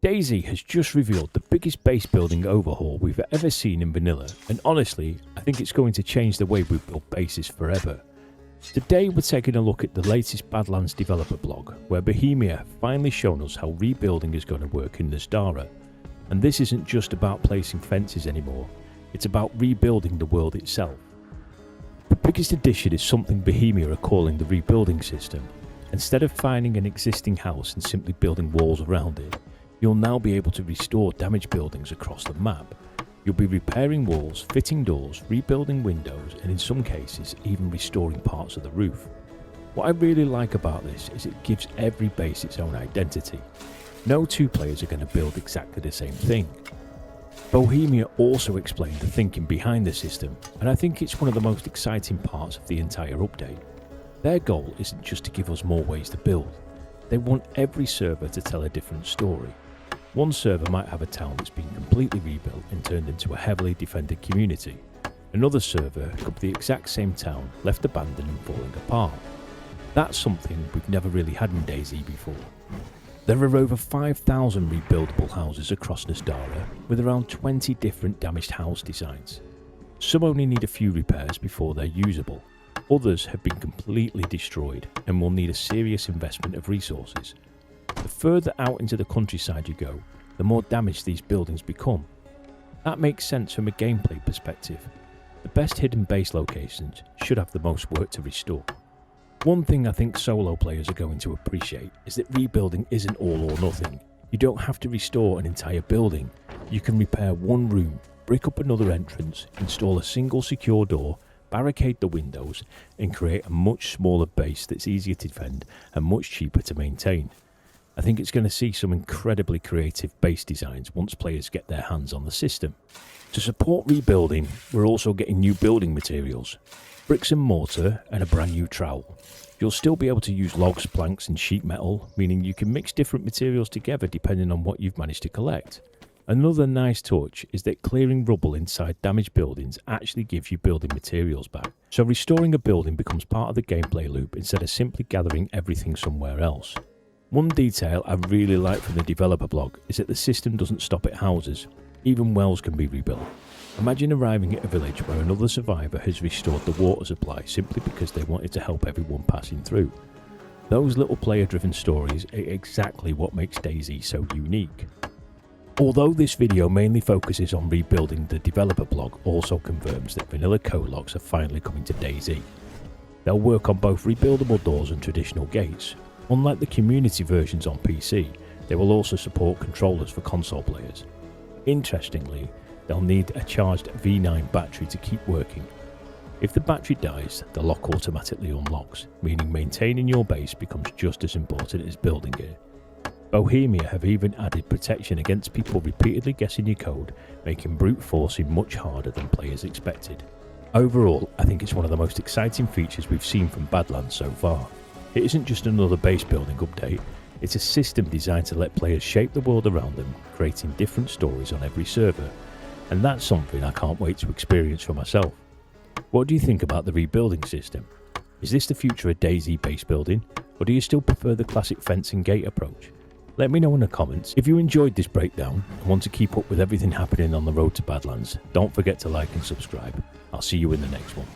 DayZ has just revealed the biggest base building overhaul we've ever seen in vanilla, and honestly, I think it's going to change the way we build bases forever. Today we're taking a look at the latest Badlands developer blog, where Bohemia have finally shown us how rebuilding is going to work in Nasdara. And this isn't just about placing fences anymore, it's about rebuilding the world itself. The biggest addition is something Bohemia are calling the rebuilding system. Instead of finding an existing house and simply building walls around it, you'll now be able to restore damaged buildings across the map. You'll be repairing walls, fitting doors, rebuilding windows, and in some cases even restoring parts of the roof. What I really like about this is it gives every base its own identity. No two players are going to build exactly the same thing. Bohemia also explained the thinking behind the system, and I think it's one of the most exciting parts of the entire update. Their goal isn't just to give us more ways to build, they want every server to tell a different story. One server might have a town that's been completely rebuilt and turned into a heavily defended community. Another server could be the exact same town, left abandoned and falling apart. That's something we've never really had in DayZ before. There are over 5,000 rebuildable houses across Nasdara, with around 20 different damaged house designs. Some only need a few repairs before they're usable. Others have been completely destroyed and will need a serious investment of resources. The further out into the countryside you go, the more damaged these buildings become. That makes sense from a gameplay perspective. The best hidden base locations should have the most work to restore. One thing I think solo players are going to appreciate is that rebuilding isn't all or nothing. You don't have to restore an entire building. You can repair one room, brick up another entrance, install a single secure door, barricade the windows, and create a much smaller base that's easier to defend and much cheaper to maintain. I think it's going to see some incredibly creative base designs once players get their hands on the system. To support rebuilding, we're also getting new building materials, bricks and mortar, and a brand new trowel. You'll still be able to use logs, planks and sheet metal, meaning you can mix different materials together depending on what you've managed to collect. Another nice touch is that clearing rubble inside damaged buildings actually gives you building materials back. So restoring a building becomes part of the gameplay loop instead of simply gathering everything somewhere else. One detail I really like from the developer blog is that the system doesn't stop at houses. Even wells can be rebuilt. Imagine arriving at a village where another survivor has restored the water supply simply because they wanted to help everyone passing through. Those little player-driven stories are exactly what makes DayZ so unique. Although this video mainly focuses on rebuilding, the developer blog also confirms that vanilla code locks are finally coming to DayZ. They'll work on both rebuildable doors and traditional gates. Unlike the community versions on PC, they will also support controllers for console players. Interestingly, they'll need a charged V9 battery to keep working. If the battery dies, the lock automatically unlocks, meaning maintaining your base becomes just as important as building it. Bohemia have even added protection against people repeatedly guessing your code, making brute forcing much harder than players expected. Overall, I think it's one of the most exciting features we've seen from Badlands so far. It isn't just another base building update, it's a system designed to let players shape the world around them, creating different stories on every server. And that's something I can't wait to experience for myself. What do you think about the rebuilding system? Is this the future of DayZ base building, or do you still prefer the classic fence and gate approach? Let me know in the comments. If you enjoyed this breakdown and want to keep up with everything happening on the road to Badlands, don't forget to like and subscribe. I'll see you in the next one.